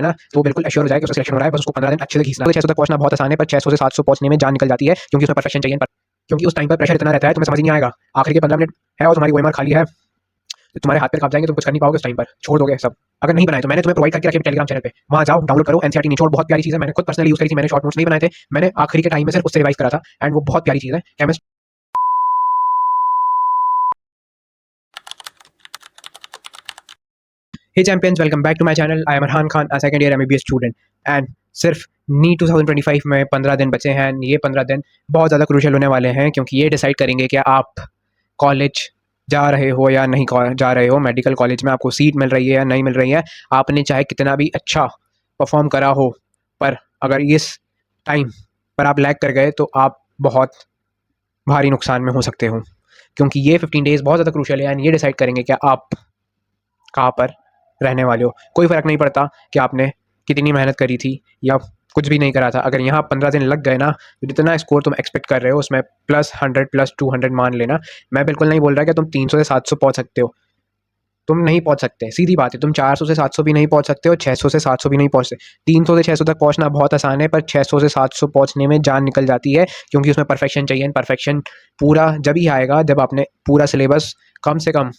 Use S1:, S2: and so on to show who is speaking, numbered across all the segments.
S1: है ना, तो बिल्कुल एश्योर हो जाए कि उसका सिलेक्शन हो रहा है, बस उसको 15 दिन अच्छे से घिसना है। 600 तक पहुंचना बहुत आसान है, पर 600 से 700 पहुंचने में जान निकल जाती है, क्योंकि उसमें परफेक्शन चाहिए। क्योंकि उस टाइम पर प्रेशर इतना रहता है, तुम्हें समझ ही नहीं आएगा। आखिरी के 15 मिनट है और तुम्हारी ओएमआर खाली है, तो तुम्हारे हाथ पैर कांप जाएंगे, तुम कुछ कर नहीं पाओगे उस टाइम पर, छोड़ दोगे सब। अगर नहीं बनाए तो मैंने तुम्हें प्रोवाइड करके रखे टेलीग्राम चैनल पे, वहां जाओ, डाउनलोड करो। एनसीईआरटी निचोड़ बहुत प्यारी चीज है, मैंने खुद पर्सनली यूज करी थी। मैंने शॉर्ट नोट्स नहीं बनाए थे, मैंने आखिरी के टाइम में सिर्फ उससे रिवाइज करा था, एंड वो बहुत प्यारी चीज है। Chemistry. Hey champions, welcome back to my channel. I am Arhan Khan, a second year MBBS student, and सिर्फ नीट 2025 में 15 दिन बचे हैं। ये 15 दिन बहुत ज़्यादा क्रूशियल होने वाले हैं, क्योंकि ये डिसाइड करेंगे कि आप कॉलेज जा रहे हो या नहीं जा रहे हो। मेडिकल कॉलेज में आपको सीट मिल रही है या नहीं मिल रही है। आपने चाहे कितना भी अच्छा परफॉर्म करा हो, पर अगर इस टाइम पर आप लैग कर गए तो आप बहुत भारी नुकसान में हो सकते हो, क्योंकि ये 15 डेज बहुत ज़्यादा क्रूशियल है, एंड ये डिसाइड करेंगे कि आप कहाँ पर रहने वाले हो। कोई फ़र्क नहीं पड़ता कि आपने कितनी मेहनत करी थी या कुछ भी नहीं करा था। अगर यहाँ 15 दिन लग गए ना, तो जितना स्कोर तुम एक्सपेक्ट कर रहे हो उसमें +100 +200 मान लेना। मैं बिल्कुल नहीं बोल रहा कि तुम 300 से 700 पहुँच सकते हो, तुम नहीं पहुँच सकते, सीधी बात है। तुम 400 से 700 भी नहीं पहुँच सकते हो, 600 से 700 भी नहीं पहुँच सकते। 300 से 600 तक पहुँचना बहुत आसान है, पर 600 से 700 पहुँचने में जान निकल जाती है, क्योंकि उसमें परफेक्शन चाहिए। परफेक्शन पूरा जब ही आएगा जब आपने पूरा सिलेबस कम से कम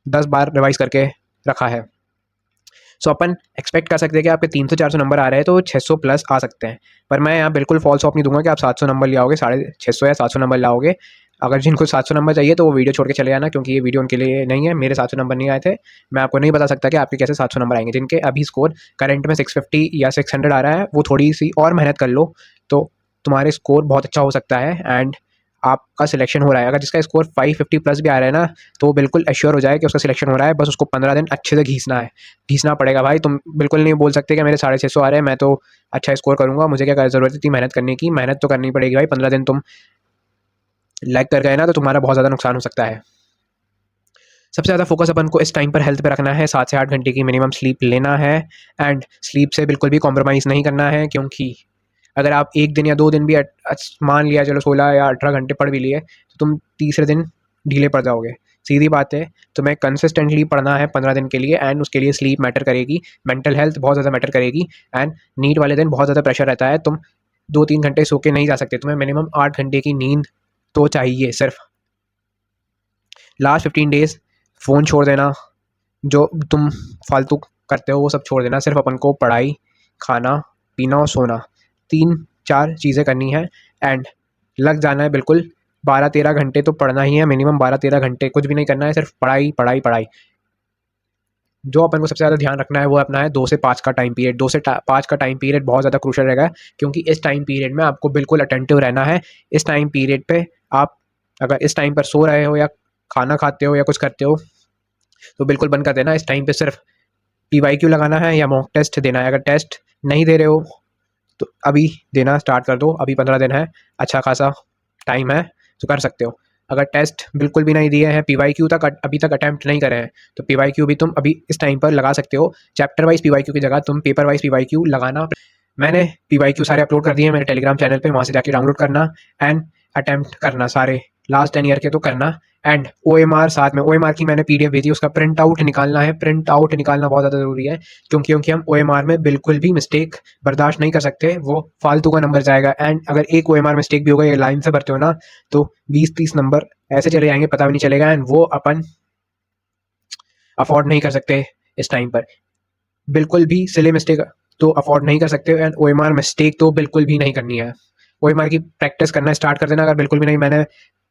S1: 10 बार रिवाइज करके रखा है। सो अपन एक्सपेक्ट कर सकते हैं कि आपके 300-400 नंबर आ रहे हैं, तो 600 प्लस आ सकते हैं। पर मैं यहाँ बिल्कुल फॉल्स ऑफ नहीं दूंगा कि आप 700 नंबर ले आओगे, 650 या 700 नंबर लाओगे। अगर जिनको 700 नंबर चाहिए तो वो वीडियो छोड़ के चले आना, क्योंकि ये वीडियो उनके लिए नहीं है। मेरे 700 नंबर नहीं आए थे, मैं आपको नहीं बता सकता कि आपके कैसे 700 नंबर आएंगे। जिनके अभी स्कोर करंट में 650 या 600 आ रहा है, वो थोड़ी सी और मेहनत कर लो तो तुम्हारे स्कोर बहुत अच्छा हो सकता है, एंड आपका सिलेक्शन हो रहा है। अगर जिसका स्कोर 550 प्लस भी आ रहा है ना, तो वो बिल्कुल एश्योर हो जाए कि उसका सिलेक्शन हो रहा है, बस उसको 15 दिन अच्छे से घीसना है। घीसना पड़ेगा भाई, तुम बिल्कुल नहीं बोल सकते कि मेरे 650 आ रहे हैं, मैं तो अच्छा स्कोर करूंगा, मुझे क्या ज़रूरत है इतनी मेहनत करने की। मेहनत तो करनी पड़ेगी भाई। 15 दिन तुम लैग कर गए ना, तो तुम्हारा बहुत ज़्यादा नुकसान हो सकता है। सबसे ज़्यादा फोकस अपन को इस टाइम पर हेल्थ पे रखना है। 7 से 8 घंटे की मिनिमम स्लीप लेना है, एंड स्लीप से बिल्कुल भी कॉम्प्रोमाइज़ नहीं करना है, क्योंकि अगर आप 1 दिन या 2 दिन भी मान लिया चलो 16 या 18 घंटे पढ़ भी लिए, तो तुम तीसरे दिन ढीले पड़ जाओगे। सीधी बात है, तुम्हें कंसिस्टेंटली पढ़ना है 15 दिन के लिए, एंड उसके लिए स्लीप मैटर करेगी, मेंटल हेल्थ बहुत ज़्यादा मैटर करेगी। एंड नीट वाले दिन बहुत ज़्यादा प्रेशर रहता है, तुम 2-3 घंटे सो के नहीं जा सकते, तुम्हें मिनिमम 8 घंटे की नींद तो चाहिए सिर्फ। लास्ट 15 डेज फ़ोन छोड़ देना, जो तुम फालतू करते हो वो सब छोड़ देना। सिर्फ अपन को पढ़ाई, खाना पीना और सोना, 3-4 चीज़ें करनी है, एंड लग जाना है बिल्कुल। 12-13 घंटे तो पढ़ना ही है, मिनिमम 12-13 घंटे, कुछ भी नहीं करना है, सिर्फ पढ़ाई पढ़ाई पढ़ाई। जो अपन को सबसे ज़्यादा ध्यान रखना है वो अपना है 2 से 5 का टाइम पीरियड। 2 से 5 का टाइम पीरियड बहुत ज़्यादा क्रूशियल रहेगा, क्योंकि इस टाइम पीरियड में आपको बिल्कुल अटेंटिव रहना है। इस टाइम पीरियड पे आप अगर इस टाइम पर सो रहे हो या खाना खाते हो या कुछ करते हो, तो बिल्कुल बंद कर देना। इस टाइम पे सिर्फ PYQ लगाना है या मॉक टेस्ट देना है। अगर टेस्ट नहीं दे रहे हो तो अभी देना स्टार्ट कर दो, अभी 15 दिन है, अच्छा खासा टाइम है, तो कर सकते हो। अगर टेस्ट बिल्कुल भी नहीं दिए हैं, PYQ तक अभी तक अटैम्प्ट नहीं करे हैं, तो PYQ भी तुम अभी इस टाइम पर लगा सकते हो। चैप्टर वाइज PYQ की जगह तुम पेपर वाइज PYQ लगाना। मैंने PYQ सारे अपलोड कर दिए हैं मेरे टेलीग्राम चैनल पे, वहाँ से जाके डाउनलोड करना एंड अटैम्प्ट करना सारे लास्ट 10 ईयर के तो करना। एंड OMR साथ में, OMR की मैंने PDF भेजी, उसका प्रिंट आउट निकालना है। प्रिंट आउट निकालना बहुत ज़्यादा ज़रूरी है, क्योंकि हम OMR में बिल्कुल भी मिस्टेक बर्दाश्त नहीं कर सकते, वो फालतू का नंबर जाएगा। एंड अगर एक OMR मिस्टेक भी होगा, ये लाइन से भरते हो ना, तो 20-30 नंबर ऐसे चले जाएंगे, पता भी नहीं चलेगा, एंड वो अपन अफोर्ड नहीं कर सकते इस टाइम पर। बिल्कुल भी सिले मिस्टेक तो अफोर्ड नहीं कर सकते, एंड OMR मिस्टेक तो बिल्कुल भी नहीं करनी है। OMR की प्रैक्टिस करना स्टार्ट कर देना। अगर बिल्कुल भी नहीं, मैंने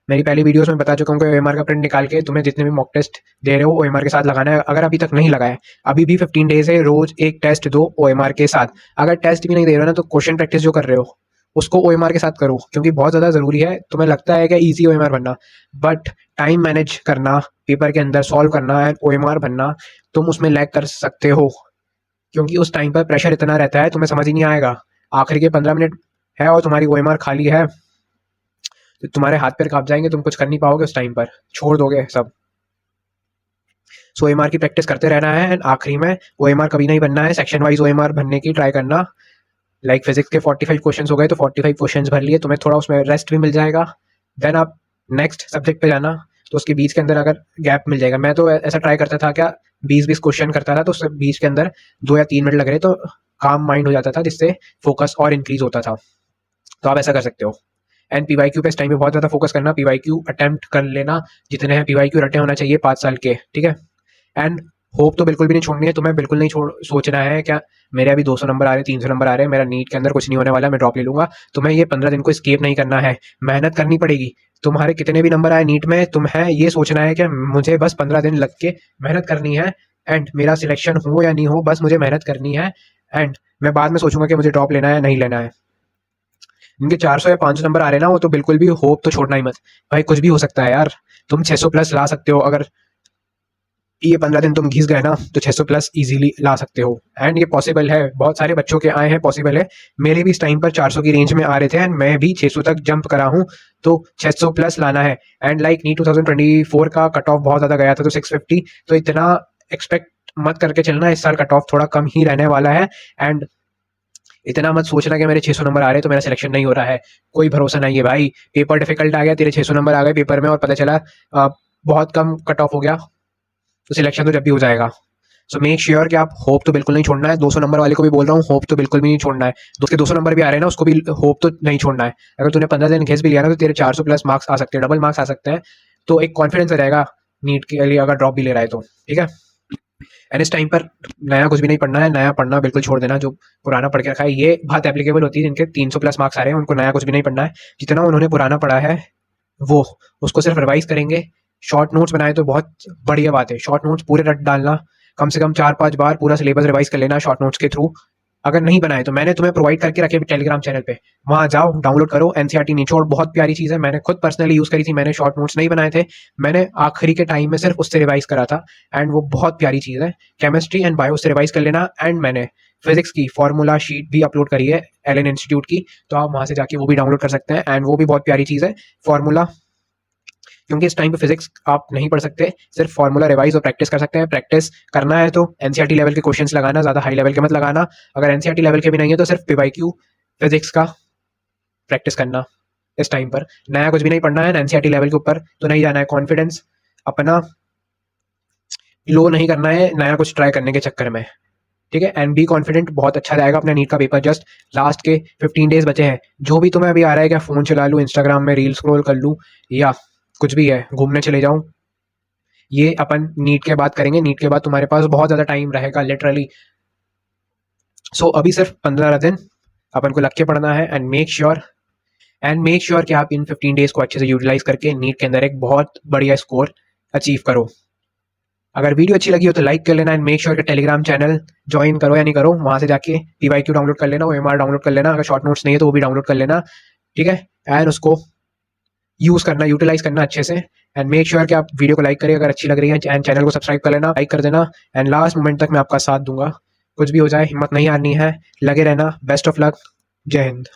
S1: मेरी पहली वीडियोस में बता चुका हूँ कि OMR का प्रिंट निकाल के तुम्हें जितने भी मॉक टेस्ट दे रहे हो OMR के साथ लगाना है। अगर अभी तक नहीं लगाया, अभी भी 15 डेज है, रोज एक टेस्ट दो OMR के साथ। अगर टेस्ट भी नहीं दे रहे हो ना, तो क्वेश्चन प्रैक्टिस जो कर रहे हो उसको OMR के साथ करो, क्योंकि बहुत ज़्यादा ज़रूरी है। तुम्हें लगता है कि ईजी OMR बनना, बट टाइम मैनेज करना, पेपर के अंदर सॉल्व करना एंड OMR बनना, तुम उसमें लैग कर सकते हो, क्योंकि उस टाइम पर प्रेशर इतना रहता है, तुम्हें समझ ही नहीं आएगा। आखिर के 15 मिनट है और तुम्हारी OMR खाली है, तो तुम्हारे हाथ पैर कांप जाएंगे, तुम कुछ कर नहीं पाओगे उस टाइम पर, छोड़ दोगे सब। सो OMR की प्रैक्टिस करते रहना है, एंड आखिरी में OMR कभी नहीं बनना है। सेक्शन वाइज OMR भरने की ट्राई करना। लाइक फिजिक्स के 45 क्वेश्चन हो गए, तो 45 क्वेश्चन भर लिए, तुम्हें थोड़ा उसमें रेस्ट भी मिल जाएगा। देन आप नेक्स्ट सब्जेक्ट पे जाना। तो उसके बीच के अंदर अगर गैप मिल जाएगा, मैं तो ऐसा ट्राई करता था क्या, 20-20 क्वेश्चन करता था, तो उसके बीच के अंदर 2 या 3 मिनट लग रहे तो काम माइंड हो जाता था, जिससे फोकस और इंक्रीज होता था। तो आप ऐसा कर सकते हो। एंड पीवाईक्यू पे इस टाइम पे बहुत ज़्यादा फोकस करना, पीवाईक्यू अटेम्प्ट कर लेना, जितने हैं पीवाईक्यू रटे होना चाहिए 5 साल के, ठीक है। एंड होप तो बिल्कुल भी नहीं छोड़नी है, तुम्हें बिल्कुल नहीं छोड़ सोचना है क्या मेरे अभी 200 नंबर आ रहे हैं, 300 नंबर आ रहे हैं, मेरा नीट के अंदर कुछ नहीं होने वाला, मैं ड्रॉप ले लूंगा। तुम्हें ये 15 दिन को स्केप नहीं करना है, मेहनत करनी पड़ेगी। तुम्हारे कितने भी नंबर आए नीट में, तुम्हें ये सोचना है कि मुझे बस 15 दिन लग के मेहनत करनी है, एंड मेरा सिलेक्शन हो या नहीं हो, बस मुझे मेहनत करनी है। एंड मैं बाद में सोचूंगा कि मुझे ड्रॉप लेना है नहीं लेना है। इनके 400 या 500 नंबर आ रहे हैं ना, वो तो बिल्कुल भी होप तो छोड़ना ही मत। भाई कुछ भी हो सकता है यार, तुम 600 प्लस ला सकते हो, अगर ये 15 दिन तुम घिस गए ना तो 600 प्लस इजीली ला सकते हो। एंड ये पॉसिबल है, बहुत सारे बच्चों के आए हैं, पॉसिबल है। मेरे भी इस टाइम पर 400 की रेंज में आ रहे थे एंड मैं भी 600 तक जंप करा हूँ, तो 600 प्लस लाना है। एंड लाइक नी 2024 का कट ऑफ बहुत ज़्यादा गया था, तो 650, तो इतना एक्सपेक्ट मत करके चलना, इस साल कट ऑफ थोड़ा कम ही रहने वाला है। एंड इतना मत सोचना कि मेरे 600 नंबर आ रहे हैं तो मेरा सिलेक्शन नहीं हो रहा है, कोई भरोसा नहीं है भाई। पेपर डिफिकल्ट आ गया, तेरे 600 नंबर आ गए पेपर में और पता चला बहुत कम कट ऑफ हो गया, तो सिलेक्शन तो जब भी हो जाएगा। सो मेक श्योर कि आप होप तो बिल्कुल नहीं छोड़ना है। 200 नंबर वाले को भी बोल रहा हूँ, होप तो बिल्कुल भी नहीं छोड़ना है। दोस्त के 200 नंबर भी आ रहे हैं ना, उसको भी होप तो नहीं छोड़ना है। अगर तूने 15 दिन घिस भी लिया ना, तो तेरे 400 प्लस मार्क्स आ सकते हैं, डबल मार्क्स आ सकते हैं, तो एक कॉन्फिडेंस रहेगा नीट के लिए अगर ड्रॉप भी ले रहा है तो, ठीक है। एंड इस टाइम पर नया कुछ भी नहीं पढ़ना है, नया पढ़ना बिल्कुल छोड़ देना, जो पुराना पढ़ के रखा है। ये बात एप्लीकेबल होती है जिनके 300 प्लस मार्क्स आ रहे हैं, उनको नया कुछ भी नहीं पढ़ना है। जितना उन्होंने पुराना पढ़ा है वो उसको सिर्फ रिवाइज करेंगे। शॉर्ट नोट्स बनाए तो बहुत बढ़िया बात है, शॉर्ट नोट्स पूरे रट डालना, कम से कम 4-5 बार पूरा सिलेबस रिवाइज कर लेना शॉर्ट नोट्स के थ्रू। अगर नहीं बनाए तो मैंने तुम्हें प्रोवाइड करके रखे टेलीग्राम चैनल पे, वहां जाओ डाउनलोड करो। एनसीईआरटी निचोड़ बहुत प्यारी चीज़ है, मैंने खुद पर्सनली यूज़ करी थी, मैंने शॉर्ट नोट्स नहीं बनाए थे, मैंने आखिरी के टाइम में सिर्फ उससे रिवाइज करा था, एंड वो बहुत प्यारी चीज़ है। केमिस्ट्री एंड बायो से रिवाइज कर लेना। एंड मैंने फिजिक्स की फॉर्मूला शीट भी अपलोड करी है एलन इंस्टीट्यूट की, तो आप वहां से जाके वो भी डाउनलोड कर सकते हैं, एंड वो भी बहुत प्यारी चीज़ है फॉर्मूला। क्योंकि इस टाइम पे फिजिक्स आप नहीं पढ़ सकते, सिर्फ फॉर्मूला रिवाइज और प्रैक्टिस कर सकते हैं। प्रैक्टिस करना है तो एनसीईआरटी लेवल के क्वेश्चंस लगाना, ज़्यादा हाई लेवल के मत लगाना। अगर एनसीईआरटी लेवल के भी नहीं है तो सिर्फ पीवाईक्यू फिजिक्स का प्रैक्टिस करना। इस टाइम पर नया कुछ भी नहीं पढ़ना है, एनसीईआरटी लेवल के ऊपर तो नहीं जाना है। कॉन्फिडेंस अपना लो नहीं करना है नया कुछ ट्राई करने के चक्कर में, ठीक है। एंड बी कॉन्फिडेंट, बहुत अच्छा जाएगा अपना नीट का पेपर। जस्ट लास्ट के 15 डेज बचे हैं। जो भी तुम्हें अभी आ रहा है, क्या फ़ोन चला लूँ, इंस्टाग्राम में रील स्क्रॉल कर लूँ, या कुछ भी है, घूमने चले जाऊँ, ये अपन नीट के बाद करेंगे। नीट के बाद तुम्हारे पास बहुत ज़्यादा टाइम रहेगा लिटरली। सो अभी सिर्फ 15 दिन अपन को लग के पढ़ना है। एंड मेक श्योर कि आप इन 15 डेज को अच्छे से यूटिलाइज करके नीट के अंदर एक बहुत बढ़िया स्कोर अचीव करो। अगर वीडियो अच्छी लगी हो तो लाइक कर लेना, एंड मेक श्योर कि टेलीग्राम चैनल ज्वाइन करो या नहीं करो, वहां से जाके पीवाईक्यू डाउनलोड कर लेना, ओएमआर डाउनलोड कर लेना, अगर शॉर्ट नोट्स नहीं है तो वो भी डाउनलोड कर लेना, ठीक है। एंड उसको यूज करना, यूटिलाइज करना अच्छे से। एंड मेक श्योर कि आप वीडियो को लाइक करें अगर अच्छी लग रही है, एंड चैनल को सब्सक्राइब कर लेना, लाइक कर देना। एंड लास्ट मोमेंट तक मैं आपका साथ दूंगा, कुछ भी हो जाए हिम्मत नहीं हारनी है, लगे रहना। बेस्ट ऑफ लक, जय हिंद।